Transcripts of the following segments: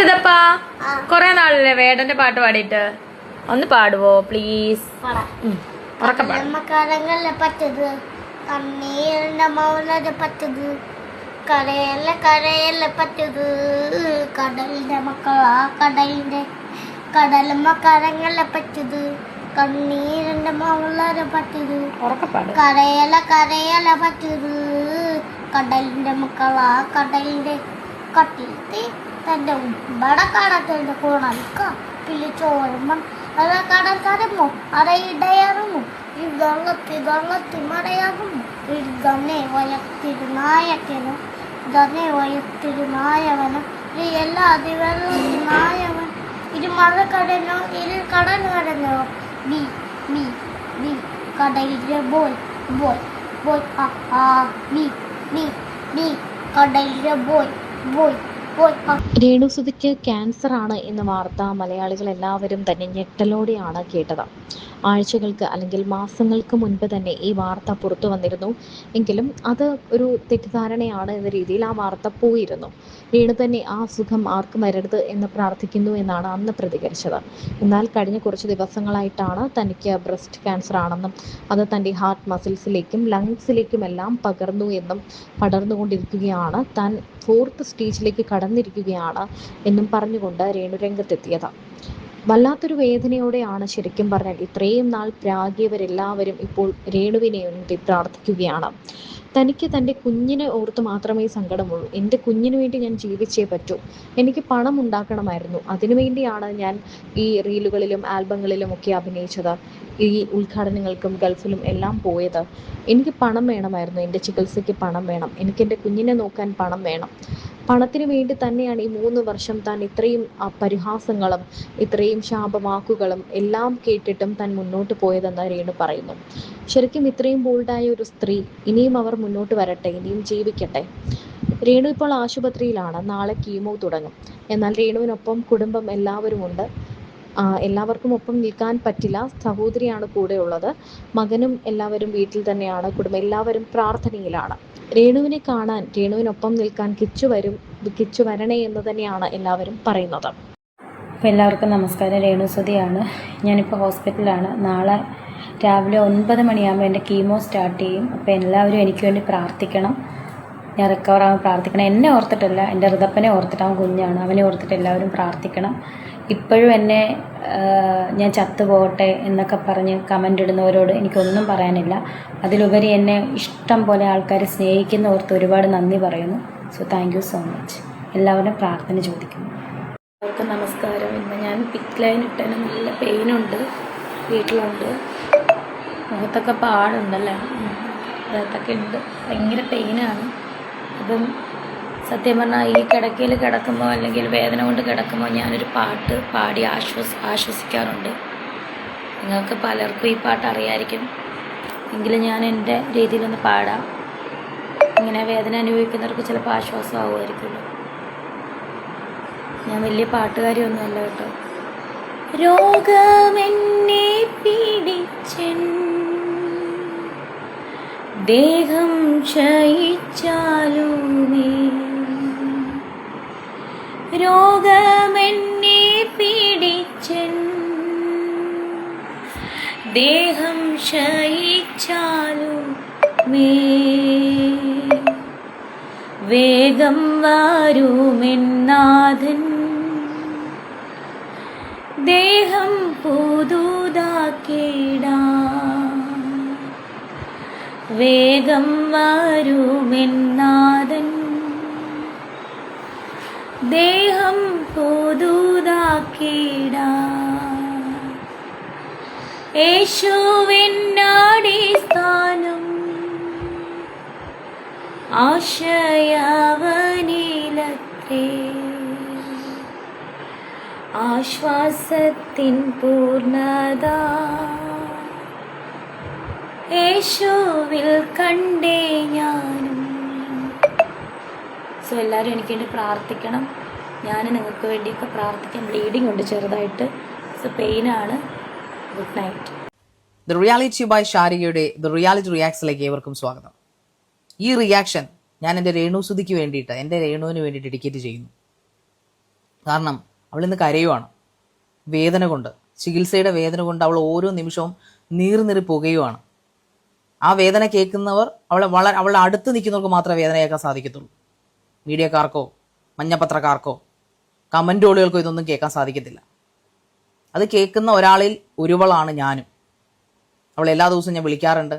ഇതപ്പാ കൊറേ നാളല്ലേ വേടന്റെ പാട്ട് പാടിയിട്ട് ഒന്ന് പാടുവോ പ്ലീസ്? കടലിലെ പറ്റത് കണ്ണീരിന്റെ മൗനത പറ്റത് കരയല്ല പറ്റത് കടലിന്റെ മക്കളാ കടലിന്റെ കരങ്ങളെ പറ്റത് കണ്ണീരിന്റെ മൗനത പറ്റത് കരയല്ല പറ്റത് കടലിന്റെ മക്കളാ കടലിന്റെ കട്ടിലത്തെ തന്റെ ഉമ്പടക്കാടത്തിന്റെ കോണൽക്ക പിളിച്ചോരുമ്പം അത് കടൽ കരമോ അറയിടയറുമോ ഈ വെള്ളത്തി മറയാകുമോ ഇതന്നെ വയത്തിരുനായക്കനും ഇതന്നെ വയത്തിരുനായവനും ഇത് എല്ലാ അതിവെള്ളത്തിനായവൻ ഇത് മറക്കടനോ ഇത് കടൽ കടനോ ബി ബി ബി കടലിലെ ബോയ് ബോയ് ബോയ് ആ ബി ബി ബി കടലിലെ ബോയ് ബോയ്. രേണുസുതിക്ക് ക്യാൻസർ ആണ് എന്ന വാർത്ത മലയാളികൾ എല്ലാവരും തന്നെ ഞെട്ടലോടെയാണ് കേട്ടത്. ആഴ്ചകൾക്ക് അല്ലെങ്കിൽ മാസങ്ങൾക്ക് മുൻപ് തന്നെ ഈ വാർത്ത പുറത്തു വന്നിരുന്നു. എങ്കിലും അത് ഒരു തെറ്റിദ്ധാരണയാണ് എന്ന രീതിയിൽ ആ വാർത്ത പോയിരുന്നു. രേണു തന്നെ ആ അസുഖം ആർക്കും വരരുത് എന്ന് പ്രാർത്ഥിക്കുന്നു എന്നാണ് അന്ന് പ്രതികരിച്ചത്. എന്നാൽ കഴിഞ്ഞ കുറച്ച് ദിവസങ്ങളായിട്ടാണ് തനിക്ക് ബ്രസ്റ്റ് ക്യാൻസർ ആണെന്നും അത് തൻ്റെ ഹാർട്ട് മസിൽസിലേക്കും ലങ്സിലേക്കുമെല്ലാം പകർന്നു എന്നും പടർന്നുകൊണ്ടിരിക്കുകയാണ്, താൻ 4th സ്റ്റേജിലേക്ക് കടന്നിരിക്കുകയാണ് എന്നും പറഞ്ഞുകൊണ്ട് രേണു രംഗത്തെത്തിയത്. വല്ലാത്തൊരു വേദനയോടെയാണ് ശരിക്കും പറഞ്ഞാൽ ഇത്രയും നാൾ പ്രാഗിയവരെല്ലാവരും ഇപ്പോൾ രേണുവിനെ വേണ്ടി പ്രാർത്ഥിക്കുകയാണ്. തനിക്ക് തൻ്റെ കുഞ്ഞിനെ ഓർത്ത് മാത്രമേ സങ്കടമുള്ളൂ. എൻ്റെ കുഞ്ഞിന് വേണ്ടി ഞാൻ ജീവിച്ചേ പറ്റൂ. എനിക്ക് പണം ഉണ്ടാക്കണമായിരുന്നു. അതിനുവേണ്ടിയാണ് ഞാൻ ഈ റീലുകളിലും ആൽബങ്ങളിലും ഒക്കെ അഭിനയിച്ചത്, ഈ ഉദ്ഘാടനങ്ങൾക്കും ഗൾഫിലും എല്ലാം പോയത്. എനിക്ക് പണം വേണമായിരുന്നു, എൻ്റെ ചികിത്സയ്ക്ക് പണം വേണം, എനിക്ക് എൻ്റെ കുഞ്ഞിനെ നോക്കാൻ പണം വേണം. പണത്തിന് വേണ്ടി തന്നെയാണ് ഈ 3 വർഷം താൻ ഇത്രയും പരിഹാസങ്ങളും ഇത്രയും ശാപവാക്കുകളും എല്ലാം കേട്ടിട്ടും താൻ മുന്നോട്ട് പോയതെന്ന് രേണു പറയുന്നു. ശരിക്കും ഇത്രയും ബോൾഡായ ഒരു സ്ത്രീ ഇനിയും അവർ മുന്നോട്ട് വരട്ടെ, ഇനിയും ജീവിക്കട്ടെ. രേണു ഇപ്പോൾ ആശുപത്രിയിലാണ്. നാളെ കീമോ തുടങ്ങും. എന്നാൽ രേണുവിനൊപ്പം കുടുംബം എല്ലാവരും ഉണ്ട്. എല്ലാവർക്കും ഒപ്പം നിൽക്കാൻ പറ്റില്ല. സഹോദരിയാണ് കൂടെ ഉള്ളത്, മകനും എല്ലാവരും വീട്ടിൽ തന്നെയാണ്. കുടുംബം എല്ലാവരും പ്രാർത്ഥനയിലാണ്. രേണുവിനെ കാണാൻ, രേണുവിനൊപ്പം നിൽക്കാൻ കിച്ചു വരണേ എന്ന് തന്നെയാണ് എല്ലാവരും പറയുന്നത്. അപ്പോൾ എല്ലാവർക്കും നമസ്കാരം. രേണുസുതിയാണ്. ഞാനിപ്പോൾ ഹോസ്പിറ്റലിലാണ്. നാളെ രാവിലെ 9 മണിയാകുമ്പോൾ എൻ്റെ കീമോ സ്റ്റാർട്ട് ചെയ്യും. അപ്പോൾ എല്ലാവരും എനിക്ക് വേണ്ടി പ്രാർത്ഥിക്കണം. ഞാൻ റിക്കവറാകാൻ പ്രാർത്ഥിക്കണം. എന്നെ ഓർത്തിട്ടല്ല, എൻ്റെ ഋതപ്പനെ ഓർത്തിട്ടാവും, കുഞ്ഞാണ്, അവനെ ഓർത്തിട്ട് എല്ലാവരും പ്രാർത്ഥിക്കണം. ഇപ്പോഴും എന്നെ ഞാൻ ചത്തുപോകട്ടെ എന്നൊക്കെ പറഞ്ഞ് കമൻ്റ് ഇടുന്നവരോട് എനിക്കൊന്നും പറയാനില്ല. അതിലുപരി എന്നെ ഇഷ്ടം പോലെ ആൾക്കാർ സ്നേഹിക്കുന്ന ഓർത്ത് ഒരുപാട് നന്ദി പറയുന്നു. So thank you so much. എല്ലാവരും പ്രാർത്ഥന ചോദിക്കുന്നു. എല്ലാവർക്കും നമസ്കാരം. ഇന്ന് ഞാൻ പിക്ക് ലൈൻ ഇട്ടതിന് നല്ല പെയിനുണ്ട്, വീട്ടിലുണ്ട്. മുഖത്തൊക്കെ പാടുണ്ടല്ലേ, അതൊക്കെ ഉണ്ട്, ഭയങ്കര പെയിനാണ്. അപ്പം സത്യം പറഞ്ഞാൽ ഈ കിടക്കയിൽ കിടക്കുമ്പോൾ അല്ലെങ്കിൽ വേദന കൊണ്ട് കിടക്കുമ്പോൾ ഞാനൊരു പാട്ട് പാടി ആശ്വസിക്കാറുണ്ട്. നിങ്ങൾക്ക് പലർക്കും ഈ പാട്ട് അറിയായിരിക്കും, എങ്കിലും ഞാൻ എൻ്റെ രീതിയിലൊന്ന് പാടാം. ഇങ്ങനെ വേദന അനുഭവിക്കുന്നവർക്ക് ചിലപ്പോൾ ആശ്വാസമാവുമായിരിക്കുമല്ലോ. ഞാൻ വലിയ പാട്ടുകാരിയൊന്നുമല്ല കേട്ടോ. രോഗമെന്നെ പീഡിച്ചൻ ദേഹം ക്ഷയിച്ചാലുമേ, രോഗമെന്നെ പീഡിച്ചൻ ദേഹം ക്ഷയിച്ചാലുമേ, വേഗം വരുമെന്നാഥൻ ദേഹം പുതുതാക്കിടാൻ, വേഗം വരുമെന്നാഥൻ ദേഹം പുതുതാക്കിടാൻ. യേശുവിനടിസ്ഥാനം ആശയവനിലത്രേ, ആശ്വാസത്തിൻ പൂർണ്ണത യേശുവിൽ കണ്ടേ ഞാനും. സോ എല്ലാവരും എനിക്ക് വേണ്ടി പ്രാർത്ഥിക്കണം. ഞാൻ നിങ്ങൾക്ക് വേണ്ടിയൊക്കെ പ്രാർത്ഥിക്കാം. ബ്ലീഡിങ് ഉണ്ട് ചെറുതായിട്ട്, സോ പെയിനാണ്. Good night. The reality by ഷാരികയുടെ ദ റിയാലിറ്റി റിയാക്സിലേക്ക് ഏവർക്കും സ്വാഗതം. ഈ റിയാക്ഷൻ ഞാൻ എൻ്റെ രേണുസുതിക്ക് വേണ്ടിയിട്ട്, എൻ്റെ രേണുവിന് വേണ്ടി ഡെഡിക്കേറ്റ് ചെയ്യുന്നു. കാരണം അവൾ ഇന്ന് കരയുവാണ്, വേദന കൊണ്ട്, ചികിത്സയുടെ വേദന കൊണ്ട് അവൾ ഓരോ നിമിഷവും നീറി പുകയുവാണ്. ആ വേദന കേൾക്കുന്നവർ അവളുടെ അടുത്ത് നിൽക്കുന്നവർക്ക് മാത്രമേ വേദന കേൾക്കാൻ സാധിക്കത്തുള്ളൂ. മീഡിയക്കാർക്കോ മഞ്ഞപ്പത്രക്കാർക്കോ കമൻറ്റോളുകൾക്കോ ഇതൊന്നും കേൾക്കാൻ സാധിക്കത്തില്ല. അത് കേൾക്കുന്ന ഒരാളിൽ ഒരുവളാണ് ഞാനും. അവൾ എല്ലാ ദിവസവും ഞാൻ വിളിക്കാറുണ്ട്,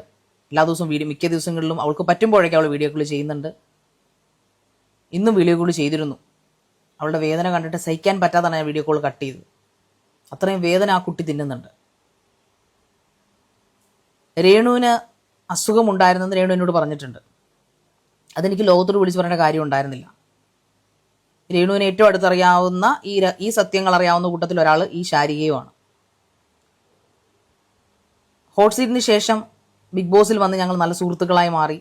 എല്ലാ ദിവസവും മിക്ക ദിവസങ്ങളിലും അവൾക്ക് പറ്റുമ്പോഴേക്കും അവൾ വീഡിയോ കോൾ ചെയ്യുന്നുണ്ട്. ഇന്നും വീഡിയോ കോൾ ചെയ്തിരുന്നു. അവളുടെ വേദന കണ്ടിട്ട് സഹിക്കാൻ പറ്റാതാണ് ഞാൻ വീഡിയോ കോൾ കട്ട് ചെയ്തത്. അത്രയും വേദന ആ കുട്ടി തിന്നുന്നുണ്ട്. രേണുവിന് അസുഖമുണ്ടായിരുന്നെന്ന് രേണു എന്നോട് പറഞ്ഞിട്ടുണ്ട്. അതെനിക്ക് ലോകത്തോട് വിളിച്ച് പറയേണ്ട കാര്യം ഉണ്ടായിരുന്നില്ല. രേണുവിന് ഏറ്റവും അടുത്തറിയാവുന്ന ഈ സത്യങ്ങൾ അറിയാവുന്ന കൂട്ടത്തിൽ ഒരാൾ ഈ ശാരികയുമാണ്. ഹോട്ട് സീറ്റിന് ശേഷം ബിഗ് ബോസിൽ വന്ന് ഞങ്ങൾ നല്ല സുഹൃത്തുക്കളായി മാറി.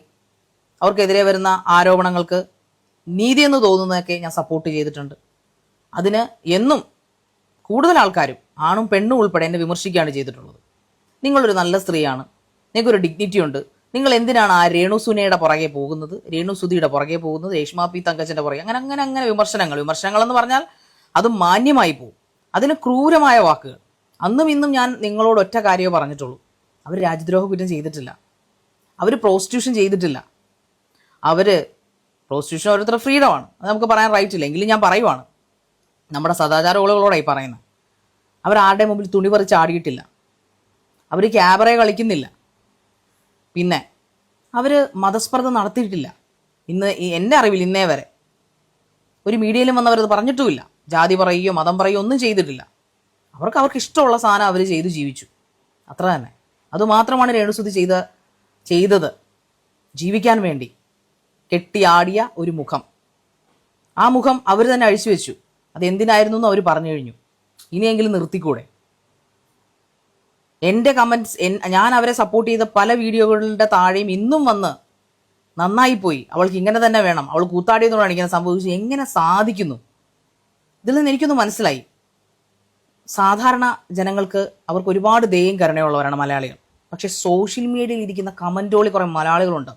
അവർക്കെതിരെ വരുന്ന ആരോപണങ്ങൾക്ക് നീതിയെന്ന് തോന്നുന്നതൊക്കെ ഞാൻ സപ്പോർട്ട് ചെയ്തിട്ടുണ്ട്. അതിന് എന്നും കൂടുതൽ ആൾക്കാരും ആണും പെണ്ണും ഉൾപ്പെടെ എന്നെ വിമർശിക്കുകയാണ് ചെയ്തിട്ടുള്ളത്. നിങ്ങളൊരു നല്ല സ്ത്രീയാണ്, നിങ്ങൾക്കൊരു ഡിഗ്നിറ്റി ഉണ്ട്, നിങ്ങൾ എന്തിനാണ് ആ രേണു സുനയുടെ പുറകെ പോകുന്നത്, രേണു സുധിയുടെ പുറകെ പോകുന്നത്, രേഷ്മ പി തങ്കച്ചൻ്റെ പുറകെ, അങ്ങനെ വിമർശനങ്ങൾ എന്ന് പറഞ്ഞാൽ അത് മാന്യമായി പോകും. അതിന് ക്രൂരമായ വാക്കുകൾ. അന്നും ഇന്നും ഞാൻ നിങ്ങളോട് ഒറ്റ കാര്യമേ പറഞ്ഞിട്ടുള്ളൂ. അവർ രാജ്യദ്രോഹ കുറ്റം ചെയ്തിട്ടില്ല, അവർ പ്രോസ്റ്റിറ്റ്യൂഷൻ ചെയ്തിട്ടില്ല. പ്രോസ്റ്റിറ്റ്യൂഷൻ ഓരോരുത്തരുടെ ഫ്രീഡമാണ്, അത് നമുക്ക് പറയാൻ റൈറ്റ് ഇല്ല. എങ്കിലും ഞാൻ പറയുവാണ്, നമ്മുടെ സദാചാര ഓളുകളോടായി പറയുന്നത്. അവർ ആരുടെ മുമ്പിൽ തുണി പറിച്ച് ആടിയിട്ടില്ല, അവർ ക്യാബറയെ കളിക്കുന്നില്ല, പിന്നെ അവർ മതസ്പർദ്ധ നടത്തിയിട്ടില്ല. എൻ്റെ അറിവിൽ ഇന്നേ വരെ ഒരു മീഡിയയിലും വന്നവരത് പറഞ്ഞിട്ടുമില്ല. ജാതി പറയുകയോ മതം പറയുകയോ ഒന്നും ചെയ്തിട്ടില്ല. അവർക്ക് ഇഷ്ടമുള്ള സാധനം അവർ ചെയ്തു ജീവിച്ചു, അത്ര തന്നെ. അതുമാത്രമാണ് രേണുസുതി ചെയ്തത്. ജീവിക്കാൻ വേണ്ടി കെട്ടിയാടിയ ഒരു മുഖം, ആ മുഖം അവർ തന്നെ അഴിച്ചു വെച്ചു. അതെന്തിനായിരുന്നു എന്ന് അവർ പറഞ്ഞു കഴിഞ്ഞു. ഇനിയെങ്കിലും നിർത്തിക്കൂടെ? എൻ്റെ കമൻറ്റ്സ്, ഞാൻ അവരെ സപ്പോർട്ട് ചെയ്ത പല വീഡിയോകളുടെ താഴെയും ഇന്നും വന്ന് നന്നായിപ്പോയി, അവൾക്ക് ഇങ്ങനെ തന്നെ വേണം, അവൾ കൂത്താടിയതുകൊണ്ടാണ് ഇങ്ങനെ സംഭവിച്ചു, എങ്ങനെ സാധിക്കുന്നു? ഇതിൽ നിന്ന് എനിക്കൊന്ന് മനസ്സിലായി, സാധാരണ ജനങ്ങൾക്ക് അവർക്ക് ഒരുപാട് ദയയും കരുണയുള്ളവരാണ് മലയാളികൾ. പക്ഷെ സോഷ്യൽ മീഡിയയിൽ ഇരിക്കുന്ന കമൻറ്റോളി കുറേ മലയാളികളുണ്ട്,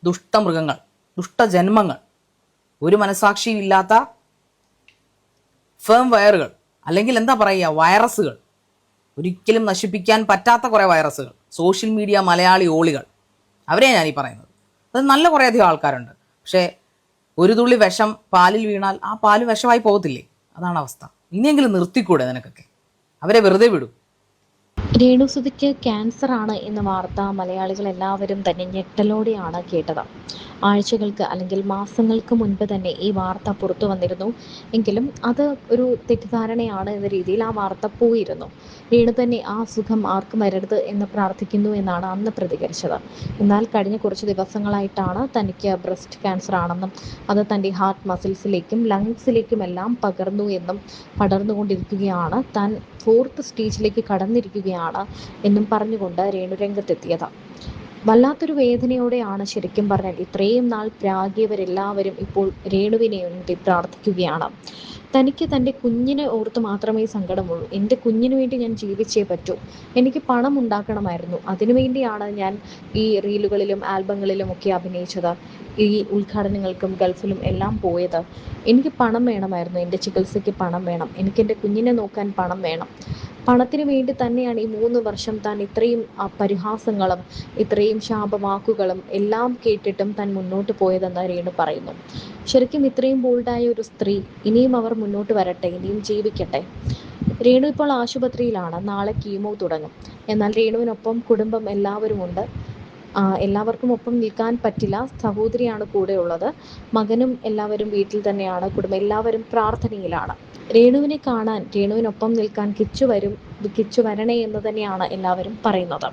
ദുഷ്ടമൃഗങ്ങൾ, ദുഷ്ടജന്മങ്ങൾ, ഒരു മനസാക്ഷിയും ഇല്ലാത്ത ഫേം വയറുകൾ, അല്ലെങ്കിൽ എന്താ പറയുക, വൈറസുകൾ, ഒരിക്കലും നശിപ്പിക്കാൻ പറ്റാത്ത കുറേ വൈറസുകൾ, സോഷ്യൽ മീഡിയ മലയാളി ഓളികൾ, അവരെ ഞാനീ പറയുന്നത്. അത് നല്ല കുറേയധികം ആൾക്കാരുണ്ട്. പക്ഷേ ഒരു തുള്ളി വിഷം പാലിൽ വീണാൽ ആ പാല് വിഷമായി പോകത്തില്ലേ? അതാണ് അവസ്ഥ. ഇനിയെങ്കിലും നിർത്തിക്കൂടെ നിനക്കൊക്കെ? അവരെ വെറുതെ വിടും. രേണുസുതിക്ക് ക്യാൻസർ ആണ് എന്ന വാർത്ത മലയാളികൾ എല്ലാവരും തന്നെ ഞെട്ടലോടെയാണ് കേട്ടത്. ആഴ്ചകൾക്ക് അല്ലെങ്കിൽ മാസങ്ങൾക്ക് മുൻപ് തന്നെ ഈ വാർത്ത പുറത്തു വന്നിരുന്നു. എങ്കിലും അത് ഒരു തെറ്റിദ്ധാരണയാണ് എന്ന രീതിയിൽ ആ വാർത്ത പോയിരുന്നു. രേണു തന്നെ ആ സുഖം ആർക്കും വരരുത് എന്ന് പ്രാർത്ഥിക്കുന്നു എന്നാണ് അന്ന് പ്രതികരിച്ചത്. എന്നാൽ കഴിഞ്ഞ കുറച്ച് ദിവസങ്ങളായിട്ടാണ് തനിക്ക് ബ്രസ്റ്റ് ക്യാൻസർ ആണെന്നും അത് തൻ്റെ ഹാർട്ട് മസിൽസിലേക്കും ലങ്സിലേക്കുമെല്ലാം പകർന്നു എന്നും പടർന്നുകൊണ്ടിരിക്കുകയാണ്, താൻ 4th സ്റ്റേജിലേക്ക് കടന്നിരിക്കുകയാണ് എന്നും പറഞ്ഞുകൊണ്ട് രേണു രംഗത്തെത്തിയത്. വല്ലാത്തൊരു വേദനയോടെയാണ് ശരിക്കും പറഞ്ഞാൽ ഇത്രയും നാൾ പ്രാഗിയവരെല്ലാവരും ഇപ്പോൾ രേണുവിനെ വേണ്ടി പ്രാർത്ഥിക്കുകയാണ്. തനിക്ക് തൻ്റെ കുഞ്ഞിനെ ഓർത്ത് മാത്രമേ സങ്കടമുള്ളൂ. എൻ്റെ കുഞ്ഞിന് വേണ്ടി ഞാൻ ജീവിച്ചേ പറ്റൂ. എനിക്ക് പണം ഉണ്ടാക്കണമായിരുന്നു. അതിനുവേണ്ടിയാണ് ഞാൻ ഈ റീലുകളിലും ആൽബങ്ങളിലും ഒക്കെ അഭിനയിച്ചത്, ഈ ഉദ്ഘാടനങ്ങൾക്കും ഗൾഫിലും എല്ലാം പോയത്. എനിക്ക് പണം വേണമായിരുന്നു, എൻ്റെ ചികിത്സയ്ക്ക് പണം വേണം, എനിക്കെൻ്റെ കുഞ്ഞിനെ നോക്കാൻ പണം വേണം. പണത്തിന് വേണ്ടി തന്നെയാണ് ഈ 3 വർഷം താൻ ഇത്രയും പരിഹാസങ്ങളും ഇത്രയും ശാപവാക്കുകളും എല്ലാം കേട്ടിട്ടും താൻ മുന്നോട്ട് പോയതെന്ന് രേണു പറയുന്നു. ശരിക്കും ഇത്രയും ബോൾഡായ ഒരു സ്ത്രീ, ഇനിയും അവർ മുന്നോട്ട് വരട്ടെ, ഇനിയും ജീവിക്കട്ടെ. രേണു ഇപ്പോൾ ആശുപത്രിയിലാണ്, നാളെ കീമോ തുടങ്ങും. എന്നാൽ രേണുവിനൊപ്പം കുടുംബം എല്ലാവരും ഉണ്ട്. എല്ലാവർക്കും ഒപ്പം നിൽക്കാൻ പറ്റില്ല, സഹോദരിയാണ് കൂടെ ഉള്ളത്, മകനും എല്ലാവരും വീട്ടിൽ തന്നെയാണ്, കുടുംബം എല്ലാവരും പ്രാർത്ഥനയിലാണ്. രേണുവിനെ കാണാൻ, രേണുവിനൊപ്പം നിൽക്കാൻ കിച്ചു വരണേ എന്ന് തന്നെയാണ് എല്ലാവരും പറയുന്നത്.